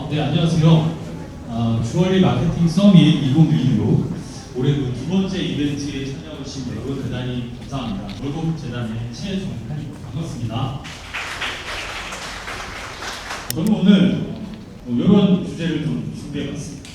네, 안녕하세요. 주얼리 마케팅 서밋 2016 올해도 두 번째 이벤트에 참여해주신 여러분 대단히 감사합니다. 월곡재단의 최종환입니다. 반갑습니다. 저는 오늘 이런 주제를 좀 준비해봤습니다.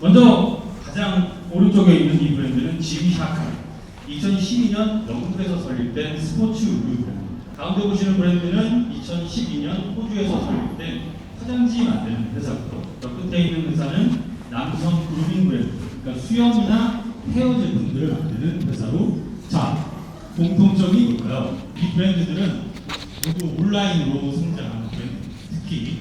먼저 가장 오른쪽에 있는 이 브랜드는 지비샤카 2012년 영국에서 설립된 스포츠 의류 브랜드. 가운데 보시는 브랜드는 2012년 호주에서 설립된 화장지 만드는 회사고요. 저 끝에 있는 회사는 남성 그루밍 브랜드, 그러니까 수염이나 헤어 제품들을 만드는 회사로, 자, 공통점이 뭘까요? 이 브랜드들은 모두 온라인으로 성장한 브랜드, 특히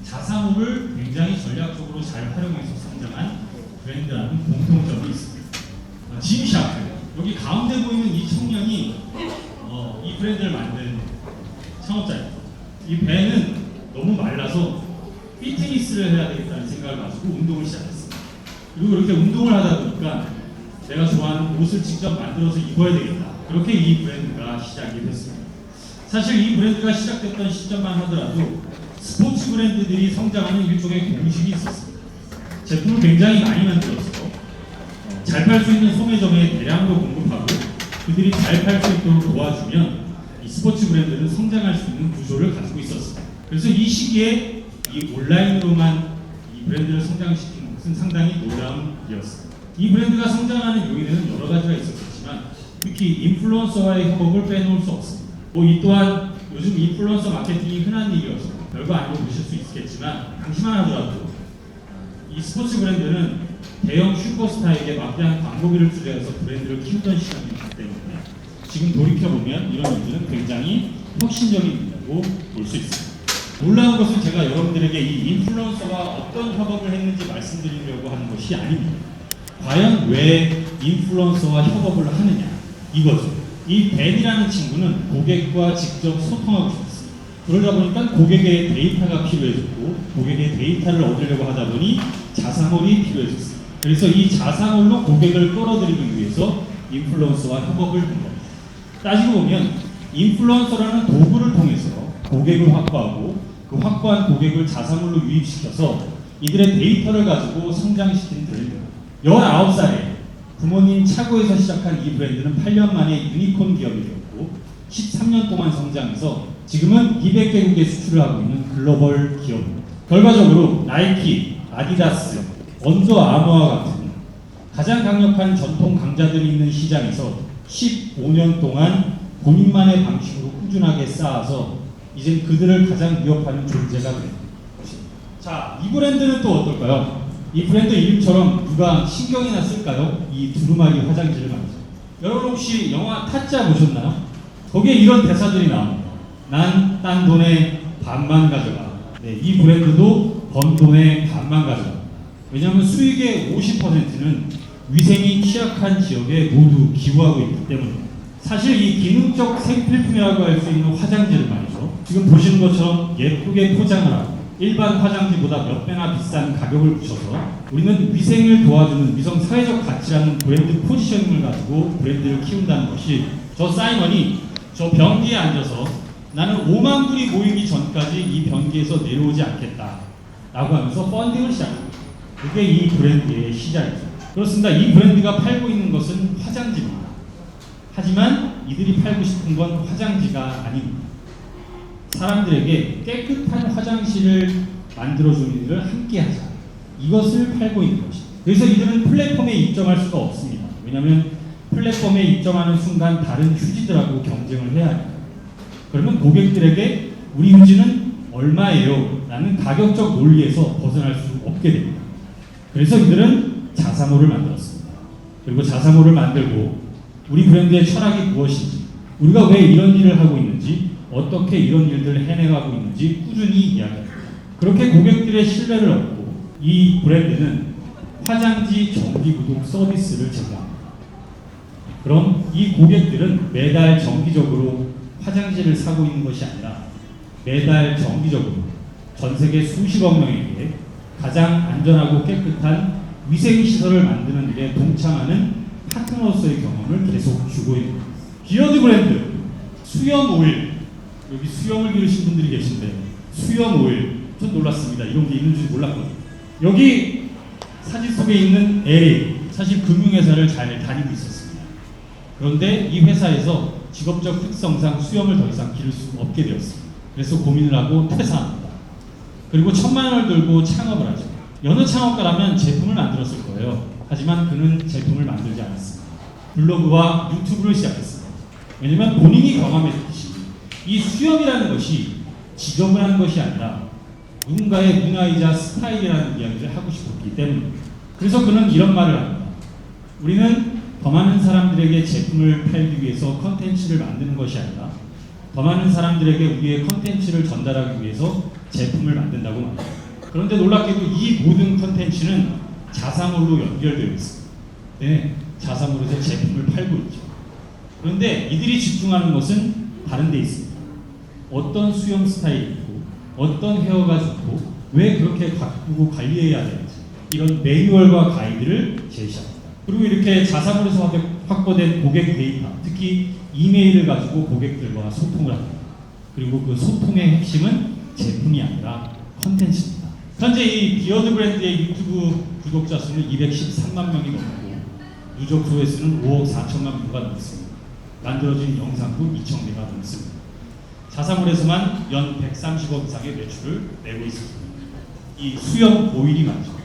자사몰을 굉장히 전략적으로 잘 활용해서 성장한 브랜드라는 공통점이 있습니다. 지비샤크, 여기 가운데 보이는 이 청년이 이 브랜드를 만든 창업자입니다. 이 배는 너무 말라서 피트니스를 해야 되겠다는 생각을 가지고 운동을 시작했습니다. 그리고 이렇게 운동을 하다 보니까 내가 좋아하는 옷을 직접 만들어서 입어야 되겠다. 그렇게 이 브랜드가 시작이 됐습니다. 사실 이 브랜드가 시작됐던 시점만 하더라도 스포츠 브랜드들이 성장하는 일종의 공식이 있었습니다. 제품을 굉장히 많이 만들어서 잘 팔 수 있는 소매점에 대량으로 공급하고 그들이 잘 팔 수 있도록 도와주면 이 스포츠 브랜드는 성장할 수 있는 구조를 가지고 있었습니다. 그래서 이 시기에 이 온라인으로만 이 브랜드를 성장시키는 것은 상당히 놀라운 일이었습니다. 이 브랜드가 성장하는 요인에는 여러 가지가 있었지만 특히 인플루언서와의 협업을 빼놓을 수 없습니다. 이 또한 요즘 인플루언서 마케팅이 흔한 일이어서 별거 아니고 보실 수 있겠지만 당시만 하더라도 이 스포츠 브랜드는 대형 슈퍼스타에게 막대한 광고비를 투자해서 브랜드를 키우던 시간이 있기 때문에 지금 돌이켜보면 이런 일들은 굉장히 혁신적인 일이라고 볼 수 있습니다. 놀라운 것은 제가 여러분들에게 이 인플루언서와 어떤 협업을 했는지 말씀드리려고 하는 것이 아닙니다. 과연 왜 인플루언서와 협업을 하느냐, 이거죠. 이 벤이라는 친구는 고객과 직접 소통하고 싶었습니다. 그러다 보니까 고객의 데이터가 필요해졌고 고객의 데이터를 얻으려고 하다 보니 자사몰이 필요해졌습니다. 그래서 이 자사몰로 고객을 끌어들이기 위해서 인플루언서와 협업을 한 겁니다. 따지고 보면 인플루언서라는 도구를 통해서 고객을 확보하고 그 확보한 고객을 자사몰로 유입시켜서 이들의 데이터를 가지고 성장시킨 브랜드. 19살에 부모님 차고에서 시작한 이 브랜드는 8년 만에 유니콘 기업이 되었고 13년 동안 성장해서 지금은 200개국에 수출을 하고 있는 글로벌 기업입니다. 결과적으로 나이키, 아디다스, 언더 아머와 같은 가장 강력한 전통 강자들이 있는 시장에서 15년 동안 본인만의 방식으로 꾸준하게 쌓아서 이제 그들을 가장 위협하는 존재가 된 것입니다. 자, 이 브랜드는 또 어떨까요? 이 브랜드 이름처럼 누가 신경이나 쓸까요? 이 두루마리 화장지를 만들죠. 여러분 혹시 영화 타짜 보셨나요? 거기에 이런 대사들이 나옵니다. 난 딴 돈의 반만 가져가. 네, 이 브랜드도 번 돈의 반만 가져가. 왜냐하면 수익의 50%는 위생이 취약한 지역에 모두 기부하고 있기 때문입니다. 사실 이 기능적 생필품이라고 할 수 있는 화장지를 말이죠. 지금 보시는 것처럼 예쁘게 포장을 하고 일반 화장지보다 몇 배나 비싼 가격을 붙여서 우리는 위생을 도와주는 위성 사회적 가치라는 브랜드 포지셔닝을 가지고 브랜드를 키운다는 것이, 저 사이먼이 저 변기에 앉아서 나는 5만 불이 모이기 전까지 이 변기에서 내려오지 않겠다 라고 하면서 펀딩을 시작합니다. 그게 이 브랜드의 시작이죠. 그렇습니다. 이 브랜드가 팔고 있는 것은 화장지입니다. 하지만 이들이 팔고 싶은 건 화장지가 아닙니다. 사람들에게 깨끗한 화장실을 만들어주는 일을 함께 하자. 이것을 팔고 있는 것입니다. 그래서 이들은 플랫폼에 입점할 수가 없습니다. 왜냐하면 플랫폼에 입점하는 순간 다른 휴지들하고 경쟁을 해야 합니다. 그러면 고객들에게 우리 휴지는 얼마예요? 라는 가격적 논리에서 벗어날 수 없게 됩니다. 그래서 이들은 자사몰을 만들었습니다. 그리고 자사몰을 만들고 우리 브랜드의 철학이 무엇인지, 우리가 왜 이런 일을 하고 있는지, 어떻게 이런 일들을 해내가고 있는지 꾸준히 이야기합니다. 그렇게 고객들의 신뢰를 얻고 이 브랜드는 화장지 정기 구독 서비스를 제공합니다. 그럼 이 고객들은 매달 정기적으로 화장지를 사고 있는 것이 아니라 매달 정기적으로 전 세계 수십억 명에게 가장 안전하고 깨끗한 위생시설을 만드는 일에 동참하는 파트너로서의 경험을 계속 주고 있는 겁니다. 비어드 브랜드, 수염 오일, 여기 수염을 기르신 분들이 계신데 수염 오일, 전 놀랐습니다. 이런 게 있는 줄 몰랐거든요. 여기 사진 속에 있는 LA, 사실 금융회사를 잘 다니고 있었습니다. 그런데 이 회사에서 직업적 특성상 수염을 더 이상 기를 수 없게 되었습니다. 그래서 고민을 하고 퇴사합니다. 그리고 1,000만 원을 들고 창업을 하죠. 여느 창업가라면 제품을 만들었을 거예요. 하지만 그는 제품을 만들지 않았습니다. 블로그와 유튜브를 시작했습니다. 왜냐면 본인이 경험했듯이 이 수염이라는 것이 직업을 하는 것이 아니라 누군가의 문화이자 스타일이라는 이야기를 하고 싶었기 때문입니다. 그래서 그는 이런 말을 합니다. 우리는 더 많은 사람들에게 제품을 팔기 위해서 컨텐츠를 만드는 것이 아니라 더 많은 사람들에게 우리의 컨텐츠를 전달하기 위해서 제품을 만든다고 말합니다. 그런데 놀랍게도 이 모든 컨텐츠는 자사몰로 연결되어 있습니다. 네, 자사몰에서 제품을 팔고 있죠. 그런데 이들이 집중하는 것은 다른 데 있습니다. 어떤 수염 스타일이 있고 어떤 헤어가 좋고 왜 그렇게 가꾸고 관리해야 되는지 이런 매뉴얼과 가이드를 제시합니다. 그리고 이렇게 자사몰에서 확보된 고객 데이터, 특히 이메일을 가지고 고객들과 소통을 합니다. 그리고 그 소통의 핵심은 제품이 아니라 컨텐츠입니다. 현재 이 비어드 브랜드의 유튜브 구독자 수는 213만 명이 넘고 누적 조회수는 5억 4천만 뷰가 넘습니다. 만들어진 영상도 2,000개가 넘습니다. 자사몰에서만 연 130억 이상의 매출을 내고 있습니다. 이 수염 오일이 많죠.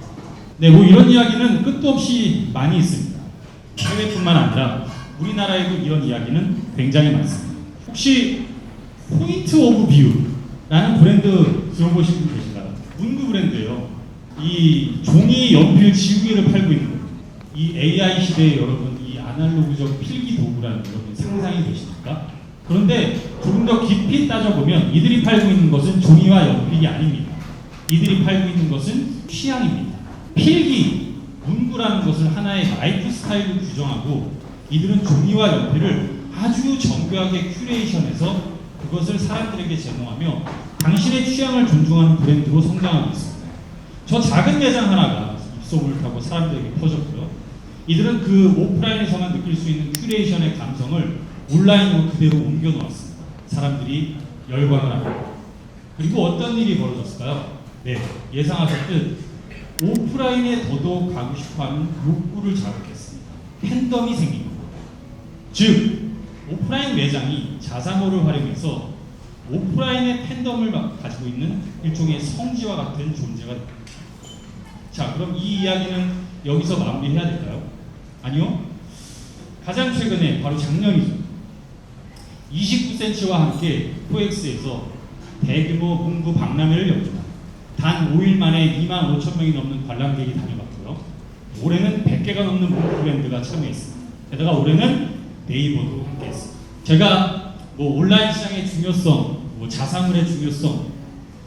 네, 뭐 이런 이야기는 끝도 없이 많이 있습니다. 해외뿐만 아니라 우리나라에도 이런 이야기는 굉장히 많습니다. 혹시 포인트 오브 뷰라는 브랜드 들어보신 분 계신가요? 문구 브랜드예요. 이 종이 연필 지우개를 팔고 있는 거예요. 이 AI 시대에 여러분 이 아날로그적 필기 도구라는 여러분 상상이 되십니까? 그런데 조금 더 깊이 따져보면 이들이 팔고 있는 것은 종이와 연필이 아닙니다. 이들이 팔고 있는 것은 취향입니다. 필기, 문구라는 것을 하나의 라이프 스타일로 규정하고 이들은 종이와 연필을 아주 정교하게 큐레이션해서 그것을 사람들에게 제공하며 당신의 취향을 존중하는 브랜드로 성장하고 있습니다. 저 작은 매장 하나가 입소문을 타고 사람들에게 퍼졌고요. 이들은 그 오프라인에서만 느낄 수 있는 큐레이션의 감성을 온라인으로 그대로 옮겨 놓았습니다. 사람들이 열광을 합니다. 그리고 어떤 일이 벌어졌을까요? 네, 예상하셨듯 오프라인에 더더욱 가고 싶어하는 욕구를 자극했습니다. 팬덤이 생긴 겁니다. 즉, 오프라인 매장이 자사몰을 활용해서 오프라인의 팬덤을 가지고 있는 일종의 성지와 같은 존재가 됩니다. 자, 그럼 이 이야기는 여기서 마무리해야 될까요? 아니요. 가장 최근에 바로 작년이죠. 29cm와 함께 코엑스에서 대규모 문구 박람회를 열죠. 단 5일 만에 2만 5천 명이 넘는 관람객이 다녀갔고요. 올해는 100개가 넘는 문구 브랜드가 참여했습니다. 게다가 올해는 네이버도 함께했습니다. 제가 뭐 온라인 시장의 중요성, 뭐 자사몰의 중요성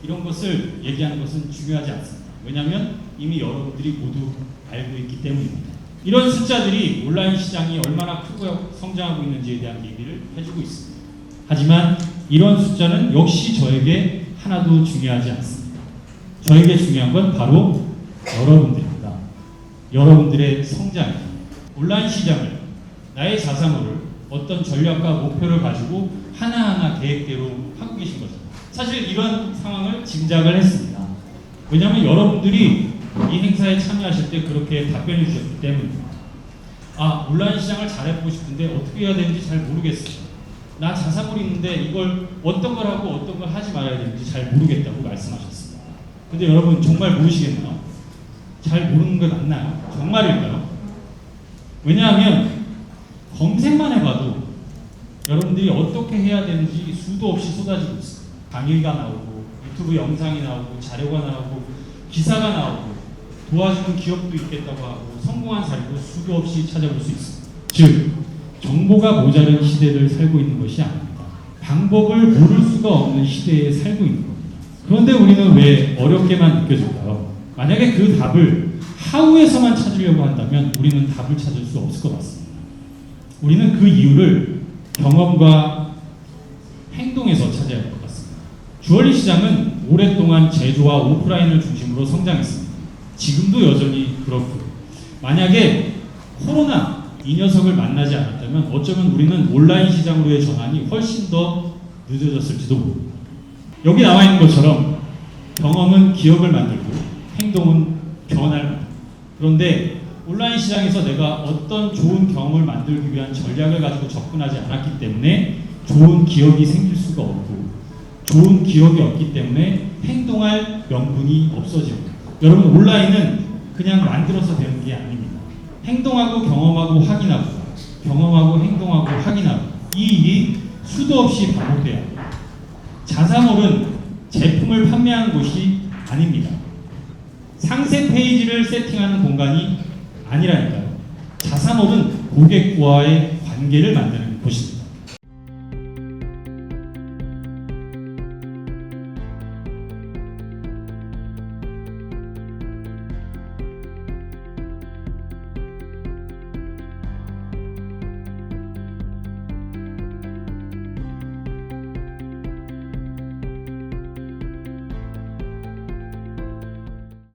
이런 것을 얘기하는 것은 중요하지 않습니다. 왜냐하면 이미 여러분들이 모두 알고 있기 때문입니다. 이런 숫자들이 온라인 시장이 얼마나 크고 성장하고 있는지에 대한 얘기를 해주고 있습니다. 하지만 이런 숫자는 역시 저에게 하나도 중요하지 않습니다. 저에게 중요한 건 바로 여러분들입니다. 여러분들의 성장입니다. 온라인 시장을, 나의 자사몰을 어떤 전략과 목표를 가지고 하나하나 계획대로 하고 계신 거죠. 사실 이런 상황을 짐작을 했습니다. 왜냐하면 여러분들이 이 행사에 참여하실 때 그렇게 답변해 주셨기 때문입니다. 아, 온라인 시장을 잘해보고 싶은데 어떻게 해야 되는지 잘 모르겠어요. 나 자사몰이 있는데 이걸 어떤 걸 하고 어떤 걸 하지 말아야 되는지 잘 모르겠다고 말씀하셨습니다. 근데 여러분 정말 모르시겠나요? 잘 모르는 게 맞나요? 정말일까요? 왜냐하면 검색만 해봐도 여러분들이 어떻게 해야 되는지 수도 없이 쏟아지고 있습니다. 강의가 나오고 유튜브 영상이 나오고 자료가 나오고 기사가 나오고 도와주는 기업도 있겠다고 하고 성공한 사례도 수도 없이 찾아볼 수 있습니다. 즉, 정보가 모자른 시대를 살고 있는 것이 아닙니다. 방법을 모를 수가 없는 시대에 살고 있는 겁니다. 그런데 우리는 왜 어렵게만 느껴질까요? 만약에 그 답을 하우에서만 찾으려고 한다면 우리는 답을 찾을 수 없을 것 같습니다. 우리는 그 이유를 경험과 행동에서 찾아야 할 것 같습니다. 주얼리 시장은 오랫동안 제조와 오프라인을 중심으로 성장했습니다. 지금도 여전히 그렇고, 만약에 코로나 이 녀석을 만나지 않았다면 어쩌면 우리는 온라인 시장으로의 전환이 훨씬 더 늦어졌을지도 모릅니다. 여기 나와 있는 것처럼 경험은 기억을 만들고 행동은 변화를 만들고. 그런데 온라인 시장에서 내가 어떤 좋은 경험을 만들기 위한 전략을 가지고 접근하지 않았기 때문에 좋은 기억이 생길 수가 없고, 좋은 기억이 없기 때문에 행동할 명분이 없어지고. 여러분, 온라인은 그냥 만들어서 되는 게 아닙니다. 행동하고 경험하고 확인하고, 경험하고 행동하고 확인하고, 이 일이 수도 없이 반복돼야 합니다. 자사몰은 제품을 판매하는 곳이 아닙니다. 상세 페이지를 세팅하는 공간이 아니라니까요. 자사몰은 고객과의 관계를 만드는 곳입니다.